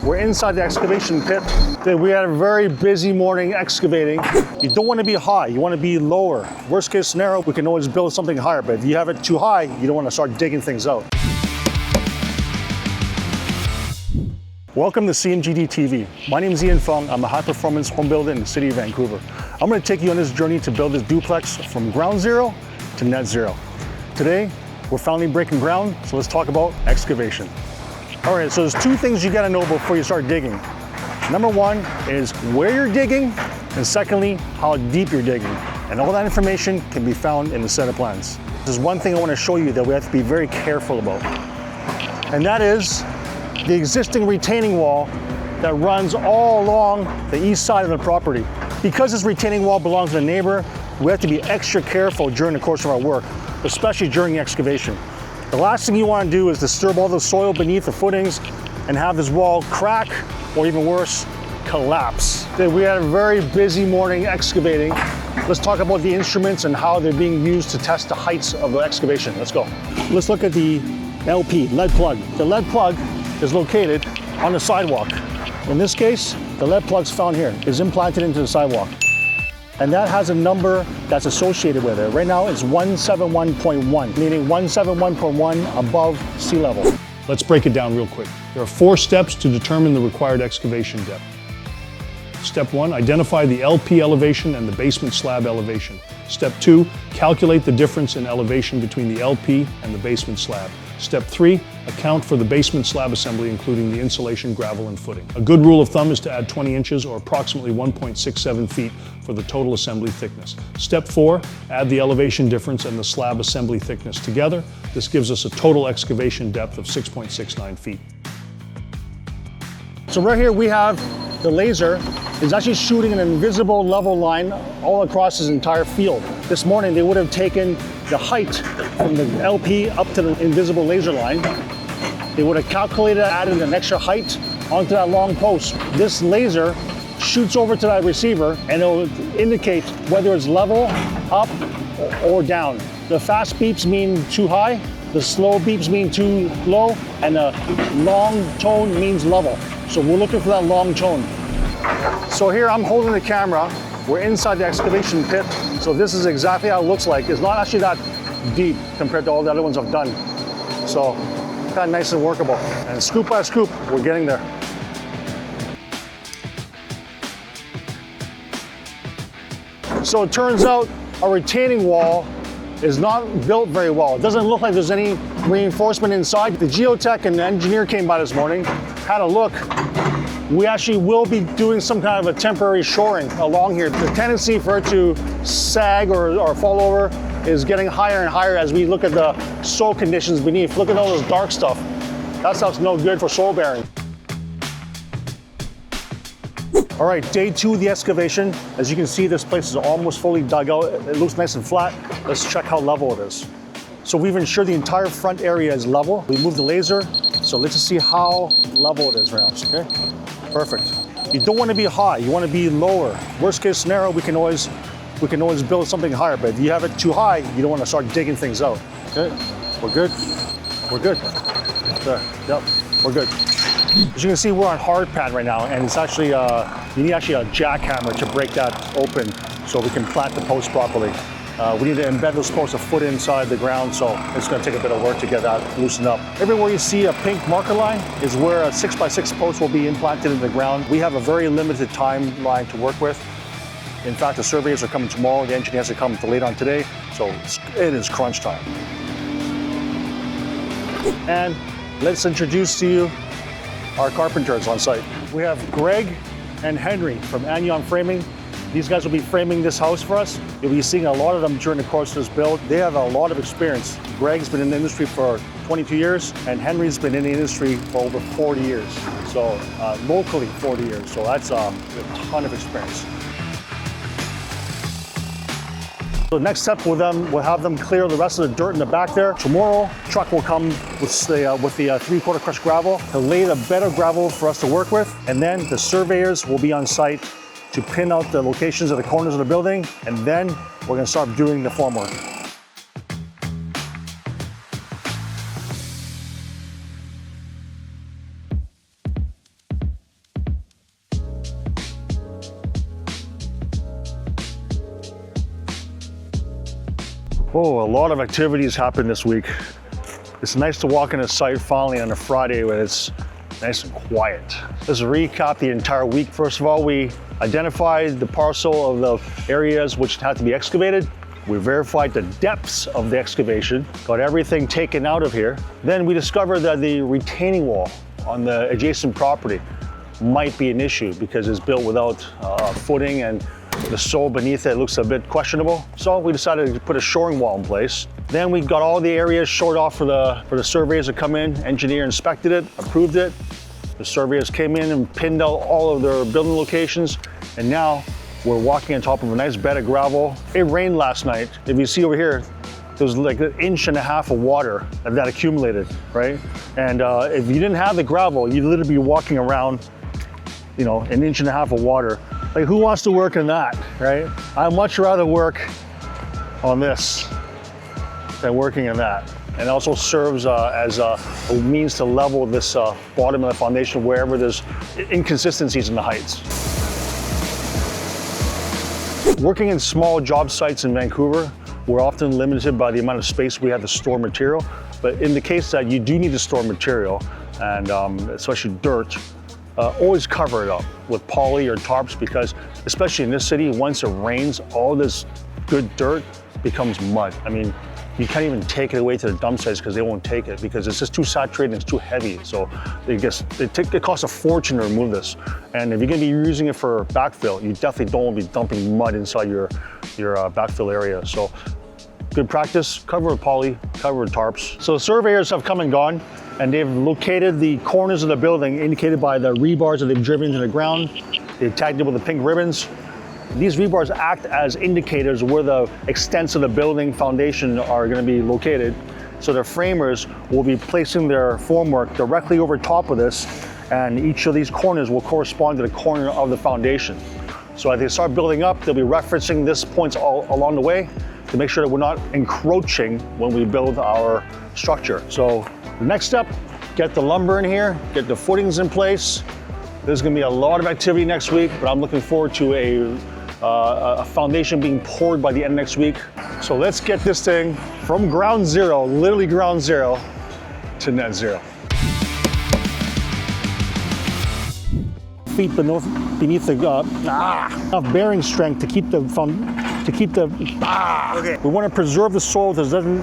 We're inside the excavation pit. We had a very busy morning excavating. You don't want to be high, you want to be lower. Worst case scenario, we can always build something higher, but if you have it too high, you don't want to start digging things out. Welcome to CMGD TV. My name is Ian Fung. I'm a high-performance home builder in the city of Vancouver. I'm going to take you on this journey to build this duplex from ground zero to net zero. Today, we're finally breaking ground, so let's talk about excavation. All right, so there's two things you got to know before you start digging. Number one is where you're digging, and secondly, how deep you're digging. And all that information can be found in the set of plans. There's one thing I want to show you that we have to be very careful about, and that is the existing retaining wall that runs all along the east side of the property. Because this retaining wall belongs to the neighbor, we have to be extra careful during the course of our work, especially during the excavation. The last thing you want to do is disturb all the soil beneath the footings and have this wall crack, or even worse, collapse. We had a very busy morning excavating. Let's talk about the instruments and how they're being used to test the heights of the excavation. Let's go. Let's look at the LP, lead plug. The lead plug is located on the sidewalk. In this case, the lead plug's found here, is implanted into the sidewalk. And that has a number that's associated with it. Right now it's 171.1, meaning 171.1 above sea level. Let's break it down real quick. There are 4 steps to determine the required excavation depth. Step 1, identify the LP elevation and the basement slab elevation. Step 2, calculate the difference in elevation between the LP and the basement slab. Step 3, account for the basement slab assembly, including the insulation, gravel, and footing. A good rule of thumb is to add 20 inches or approximately 1.67 feet for the total assembly thickness. Step 4, add the elevation difference and the slab assembly thickness together. This gives us a total excavation depth of 6.69 feet. So right here we have the laser is actually shooting an invisible level line all across this entire field. This morning they would have taken the height from the LP up to the invisible laser line. They would have calculated, added an extra height onto that long post. This laser shoots over to that receiver and it will indicate whether it's level, up, or down. The fast beeps mean too high, the slow beeps mean too low, and the long tone means level. So we're looking for that long tone. So here I'm holding the camera. We're inside the excavation pit. So this is exactly how it looks like. It's not actually that deep compared to all the other ones I've done. So kind of nice and workable. And scoop by scoop, we're getting there. So it turns out our retaining wall is not built very well. It doesn't look like there's any reinforcement inside. The geotech and the engineer came by this morning, had a look. We actually will be doing some kind of a temporary shoring along here. The tendency for it to sag or fall over is getting higher and higher as we look at the soil conditions beneath. Look at all this dark stuff. That stuff's no good for soil bearing. All right, day 2 of the excavation. As you can see, this place is almost fully dug out. It looks nice and flat. Let's check how level it is. So we've ensured the entire front area is level. We moved the laser, so let's just see how level it is right now, okay? Perfect. You don't want to be high, you want to be lower. Worst case scenario, we can always build something higher, but if you have it too high, you don't want to start digging things out. Okay, we're good. We're good. There, yep, we're good. As you can see, we're on hard pad right now, and it's actually, you need actually a jackhammer to break that open so we can plant the post properly. We need to embed those posts a foot inside the ground, so it's going to take a bit of work to get that loosened up. Everywhere you see a pink marker line is where a 6x6 post will be implanted in the ground. We have a very limited timeline to work with. In fact, the surveyors are coming tomorrow, the engineers are coming late on today, so it is crunch time. And let's introduce to you our carpenters on site. We have Greg and Henry from Anion Framing. These guys will be framing this house for us. You'll be seeing a lot of them during the course of this build. They have a lot of experience. Greg's been in the industry for 22 years, and Henry's been in the industry for over 40 years. So locally 40 years, so that's a ton of experience. The next step with them, we'll have them clear the rest of the dirt in the back there. Tomorrow, truck will come with the 3/4 crushed gravel to lay the bed of gravel for us to work with, and then the surveyors will be on site to pin out the locations of the corners of the building, and then we're going to start doing the formwork. Oh, a lot of activities happened this week. It's nice to walk in a site finally on a Friday when it's nice and quiet. Let's recap the entire week. First of all, we identified the parcel of the areas which had to be excavated. We verified the depths of the excavation, got everything taken out of here. Then we discovered that the retaining wall on the adjacent property might be an issue because it's built without footing and the soil beneath it looks a bit questionable. So we decided to put a shoring wall in place. Then we got all the areas shored off for the surveyors to come in, engineer inspected it, approved it. The surveyors came in and pinned out all of their building locations. And now we're walking on top of a nice bed of gravel. It rained last night. If you see over here, there was like 1.5 inches of water that accumulated, right? And if you didn't have the gravel, you'd literally be walking around, you know, 1.5 inches of water. Like, who wants to work in that, right? I'd much rather work on this than working in that. And it also serves as a means to level this bottom of the foundation wherever there's inconsistencies in the heights. Working in small job sites in Vancouver, we're often limited by the amount of space we have to store material. But in the case that you do need to store material, and especially dirt, always cover it up with poly or tarps, because especially in this city, once it rains, all this good dirt becomes mud. I mean, you can't even take it away to the dump sites because they won't take it because it's just too saturated and it's too heavy. So it costs a fortune to remove this. And if you're gonna be using it for backfill, you definitely don't want to be dumping mud inside your backfill area. So good practice, cover with poly, cover with tarps. So the surveyors have come and gone, and they've located the corners of the building indicated by the rebars that they've driven into the ground. They've tagged it with the pink ribbons. These rebars act as indicators where the extents of the building foundation are going to be located. So the framers will be placing their formwork directly over top of this, and each of these corners will correspond to the corner of the foundation. So as they start building up, they'll be referencing these points all along the way to make sure that we're not encroaching when we build our structure. So the next step, get the lumber in here, get the footings in place. There's gonna be a lot of activity next week, but I'm looking forward to a foundation being poured by the end of next week. So let's get this thing from ground zero, literally ground zero, to net zero. Feet beneath the enough bearing strength to keep the okay. We want to preserve the soil so it doesn't